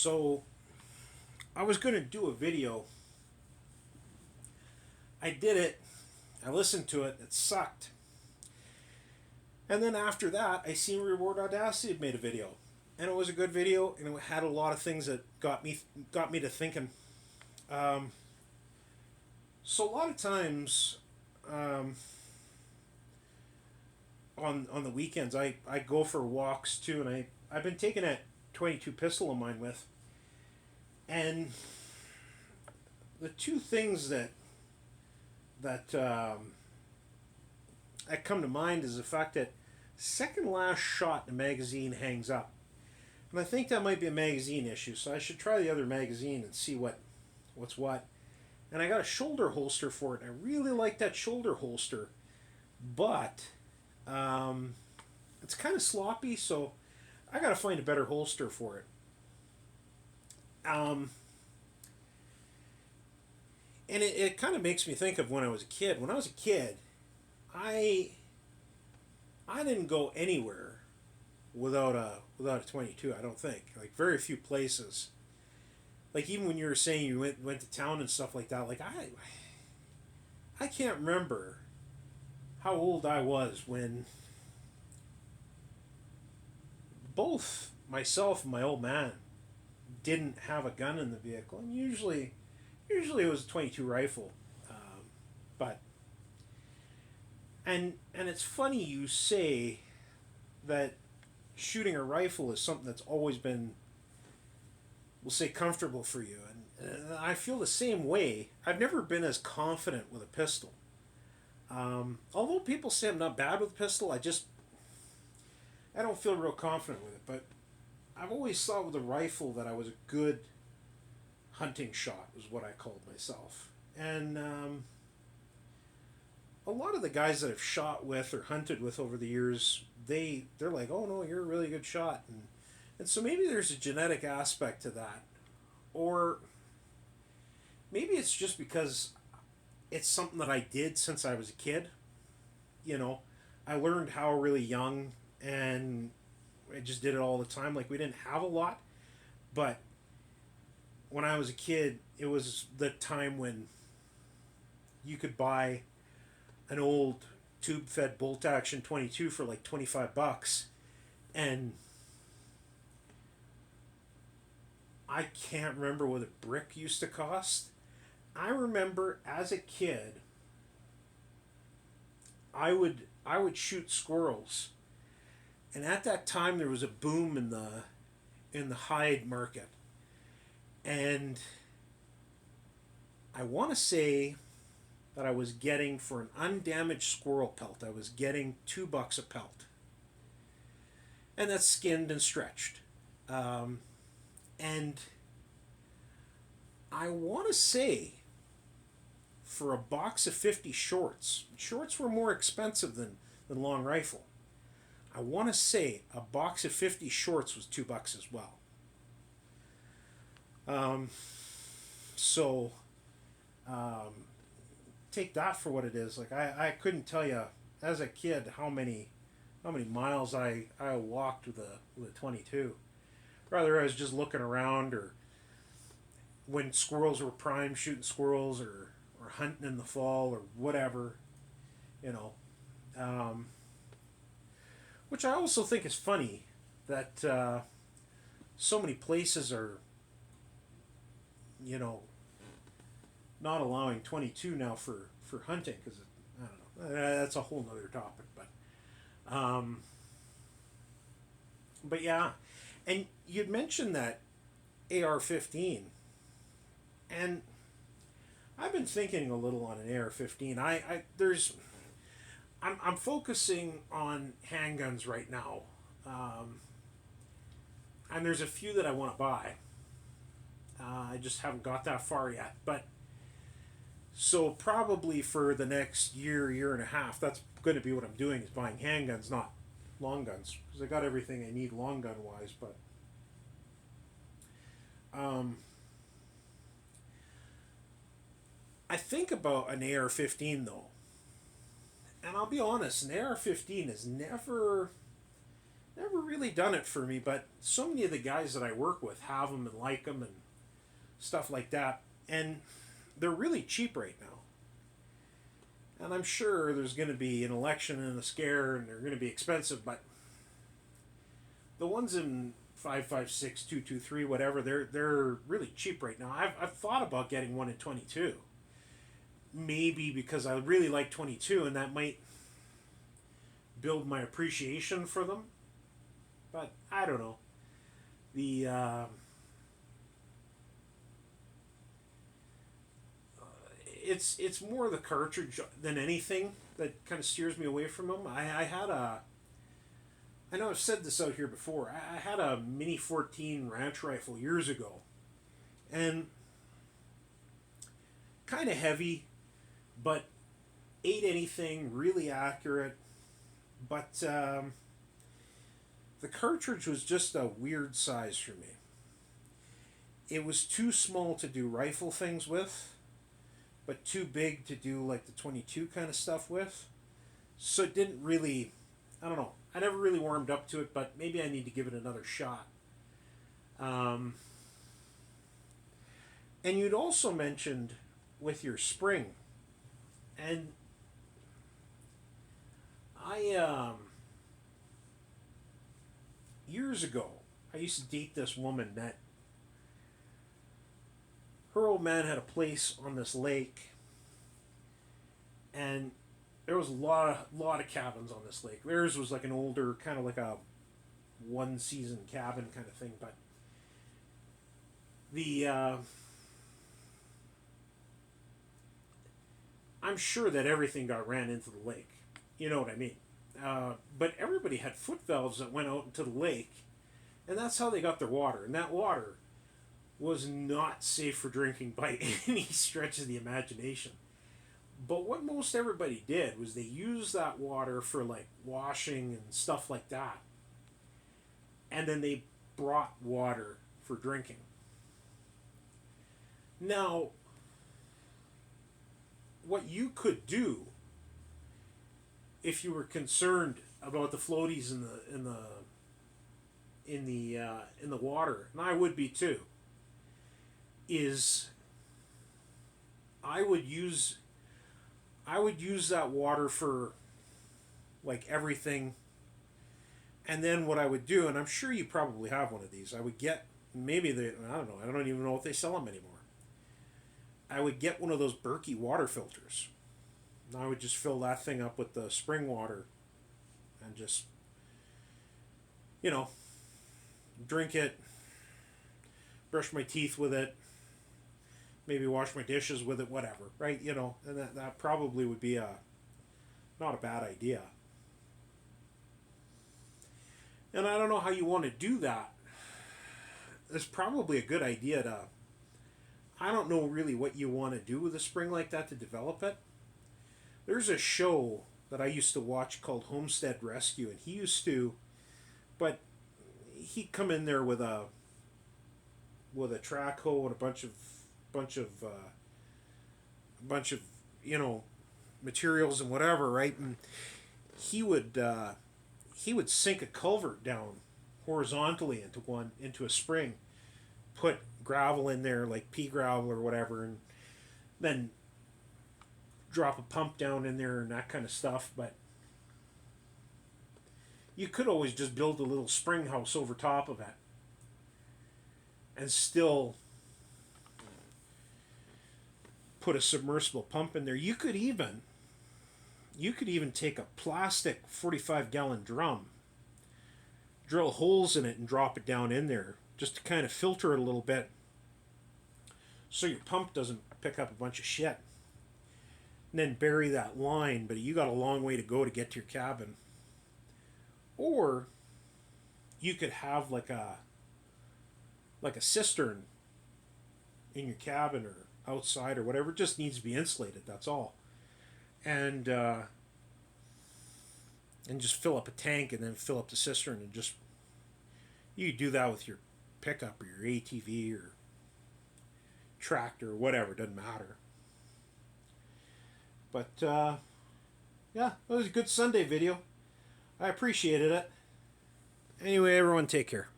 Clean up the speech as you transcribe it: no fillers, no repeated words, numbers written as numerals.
So I was going to do a video. I did it. I listened to it. It sucked. And then after that, I seen Rewardaudacity had made a video, and it was a good video, and it had a lot of things that got me to thinking. Um, so a lot of times, um, on the weekends, I go for walks too, and I've been taking that 22 pistol of mine with, and the two things that that come to mind is the fact that second last shot the magazine hangs up, and I think that might be a magazine issue. So I should try the other magazine and see what's what. And I got a shoulder holster for it. And I really like that shoulder holster, but it's kind of sloppy, so I got to find a better holster for it. Um, and it kind of makes me think of when I was a kid. When I was a kid, I I didn't go anywhere without a 22. I don't think, like, very few places. Like, even when you were saying you went to town and stuff like that. Like, I can't remember how old I was when both myself and my old man didn't have a gun in the vehicle, and usually it was a 22 rifle. But and it's funny you say that shooting a rifle is something that's always been, we'll say, comfortable for you, and I feel the same way. I've never been as confident with a pistol. Although people say I'm not bad with a pistol, I don't feel real confident with it. But I've always thought with a rifle that I was a good hunting shot, was what I called myself. And a lot of the guys that I've shot with or hunted with over the years, they're like, "Oh no, you're a really good shot," and so maybe there's a genetic aspect to that, or maybe it's just because it's something that I did since I was a kid. You know, I learned how really young, and I just did it all the time. Like, we didn't have a lot, but when I was a kid, it was the time when you could buy an old tube fed bolt action 22 for like $25, and I can't remember what a brick used to cost. I remember as a kid, I would shoot squirrels, and at that time there was a boom in the hide market, and I want to say that I was getting, for an undamaged squirrel pelt, I was getting $2 a pelt, and that's skinned and stretched. And I want to say, for a box of 50 shorts were more expensive than long rifle. I want to say a box of 50 shorts was $2 as well. Um, so um, take that for what it is. Like, I couldn't tell you as a kid how many miles I walked with a 22. Rather, I was just looking around, or when squirrels were prime, shooting squirrels, or hunting in the fall, or whatever, you know. Um, which I also think is funny that so many places are, you know, not allowing 22 now for hunting, because I don't know. That's a whole nother topic, um, but yeah, and you'd mentioned that AR-15, and I've been thinking a little on an AR-15. I'm focusing on handguns right now, um, and there's a few that I want to buy. I just haven't got that far yet, but so probably for the next year and a half, that's going to be what I'm doing, is buying handguns, not long guns, because I got everything I need long gun wise. But um, I think about an AR-15 though, and I'll be honest, an AR-15 has never really done it for me, but so many of the guys that I work with have them and like them and stuff like that. And they're really cheap right now. And I'm sure there's going to be an election and a scare and they're going to be expensive, but the ones in 556, 223, whatever, they're really cheap right now. I've thought about getting one in 22. Maybe because I really like 22 and that might build my appreciation for them. But I don't know. The it's more the cartridge than anything that kind of steers me away from them. I had a I know I've said this out here before. I had a Mini 14 ranch rifle years ago, and kind of heavy, but ate anything, really accurate. But the cartridge was just a weird size for me. It was too small to do rifle things with, but too big to do like the 22 kind of stuff with. So it didn't really, I don't know. I never really warmed up to it, but maybe I need to give it another shot. Um, and you'd also mentioned with your spring, and years ago, I used to date this woman that her old man had a place on this lake, and there was a lot of cabins on this lake. Theirs was like an older, kind of like a one season cabin kind of thing, but the I'm sure that everything got ran into the lake. You know what I mean? But everybody had foot valves that went out into the lake, and that's how they got their water. And that water was not safe for drinking by any stretch of the imagination. But what most everybody did was they used that water for like washing and stuff like that. And then they brought water for drinking. Now, what you could do if you were concerned about the floaties in the water, and I would be too, is I would use that water for like everything. And then what I would do, and I'm sure you probably have one of these, I would get maybe I don't know, I don't even know if they sell them anymore. I would get one of those Berkey water filters. And I would just fill that thing up with the spring water and just, you know, drink it, brush my teeth with it, maybe wash my dishes with it, whatever, right? You know, and that probably would be not a bad idea. And I don't know how you want to do that. It's probably a good idea to, I don't know really what you want to do with a spring like that to develop it. There's a show that I used to watch called Homestead Rescue, and he used to, but he'd come in there with a track hoe and a bunch of you know materials and whatever, right? And he would sink a culvert down horizontally into a spring, put gravel in there like pea gravel or whatever, and then drop a pump down in there and that kind of stuff. But you could always just build a little spring house over top of it and still put a submersible pump in there. You could even take a plastic 45-gallon drum, drill holes in it and drop it down in there just to kind of filter it a little bit so your pump doesn't pick up a bunch of shit. And then bury that line, but you got a long way to go to get to your cabin. Or you could have like a cistern in your cabin or outside or whatever. It just needs to be insulated, that's all. And just fill up a tank and then fill up the cistern, and just you do that with your pickup or your ATV or tractor or whatever, doesn't matter. But yeah, that was a good Sunday video. I appreciated it. Anyway, everyone, take care.